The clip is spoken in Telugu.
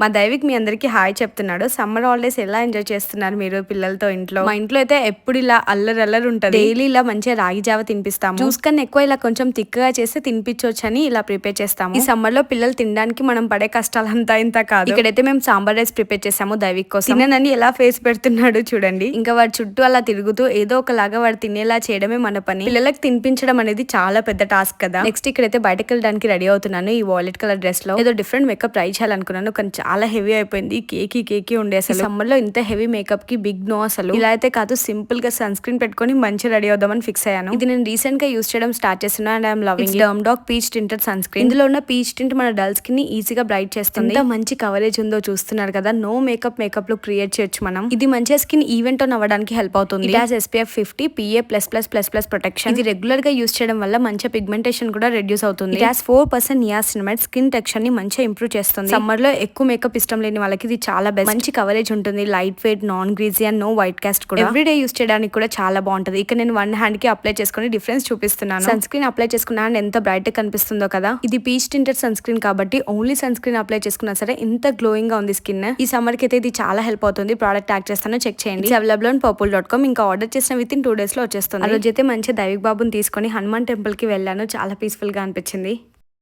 మా దైవిక్ మీ అందరికి హాయ్ చెప్తున్నాడు. సమ్మర్ హాలిడేస్ ఎలా ఎంజాయ్ చేస్తున్నారు మీరు పిల్లలతో ఇంట్లో? మా ఇంట్లో అయితే ఎప్పుడు ఇలా అల్లరి ఉంటది. డైలీ ఇలా మంచిగా రాగి జావ తినిపిస్తాము. జ్యూస్ కన్నా ఎక్కువ ఇలా కొంచెం తిక్కగా చేస్తే తినిపించొచ్చని ఇలా ప్రిపేర్ చేస్తాము. ఈ సమ్మర్ లో పిల్లలు తినడానికి మనం పడే కష్టాలంతా ఇంత కాదు. ఇక్కడైతే మేము సాంబార్ రైస్ ప్రిపేర్ చేసాము దైవిక్ కోసం. తిననని ఎలా ఫేస్ పెడుతున్నాడు చూడండి. ఇంకా వాడి చుట్టూ అలా తిరుగుతూ ఏదో ఒకలాగా వాడు తినేలా చేయడమే మన పని. పిల్లలకు తినిపించడం అనేది చాలా పెద్ద టాస్క్ కదా. నెక్స్ట్ ఇక్కడైతే బయటకు వెళ్ళడానికి రెడీ అవుతున్నాను. ఈ వాలెట్ కలర్ డ్రెస్ లో ఏదో డిఫరెంట్ మేకప్ ట్రై చేయాలనుకున్నాను. కానీ చాలా హెవీ అయిపోయింది. కేకీ ఉండే అసలు. సమ్మర్ లో ఇంత హెవీ మేకప్ కి బిగ్ నో అసలు. ఇలా అయితే కాదు, సింపుల్ గా సన్ స్క్రీన్ పెట్టుకొని మంచి రెడీ అవుదామని ఫిక్స్ అయ్యాను. ఇది నేను రీసెంట్ గా యూస్ చేయడం స్టార్ట్ చేస్తున్నా and I'm loving Dermdoc peach tinted sunscreen. ఇందులో ఉన్న పీచ్ టింట్ మన డల్ స్కిన్ ని ఈజీగా బ్రైట్ చేస్తుంది. ఎంత మంచి కవరేజ్ ఉందో చూస్తున్నారు కదా. నో మేకప్ లో క్రియేట్ చేయొచ్చు మనం. ఇది మంచిగా స్కిన్ ఈవెంట్ ఆన్ అవ్వడానికి హెల్ప్ అవుతుంది. It has SPF 50 PA++++ protection. ఇది రెగ్యులర్ గా యూస్ చేయడం వల్ల మంచి పిగ్మెంటేషన్ కూడా రెడ్యూస్ అవుతుంది. It has 4% niacinamide skin texture ని మంచిగా ఇంప్రూవ్ చేస్తుంది. సమ్మర్ లో ఎక్కువ మేకప్ ఇష్టం లేని వాళ్ళకి ఇది చాలా బెస్ట్. మంచి కవరేజ్ ఉంటుంది. Lightweight, non greasy and no white cast కూడా. ఎవ్రీడే యూస్ చేయడానికి కూడా చాలా బాగుంటది. ఇక నేను వన్ హ్యాండ్ కి అప్లై చేసుకుని డిఫరెన్స్ చూపిస్తున్నాను. సన్ స్క్రీన్ అప్లై చేసుకున్న హ్యాండ్ ఎంత బ్రైట్ కనిపిస్తుందో కదా. ఇది పీచ్ టింటెడ్ సన్ స్క్రీన్ కాబట్టి ఓన్లీ సన్ స్క్రీన్ అప్లై చేసుకున్నా సరే ఎంత గ్లోయింగ్ గా ఉంది స్కిన్. ఈ సమ్మర్ కి అయితే ఇది చాలా హెల్ప్ అవుతుంది. ప్రోడక్ట్ యాడ్ చేస్తాను, చెక్ చేయండి. Available on purple.com. ఇంకా ఆర్డర్ చేసిన విత్ ఇన్ 2 days లో వచ్చేస్తుంది. ఆ రోజైతే మంచి దైవిక్ బాబుని తీసుకొని హనుమాన్ టెంపుల్ కి వెళ్ళాను. చాలా పీస్ఫుల్ గా అనిపించింది.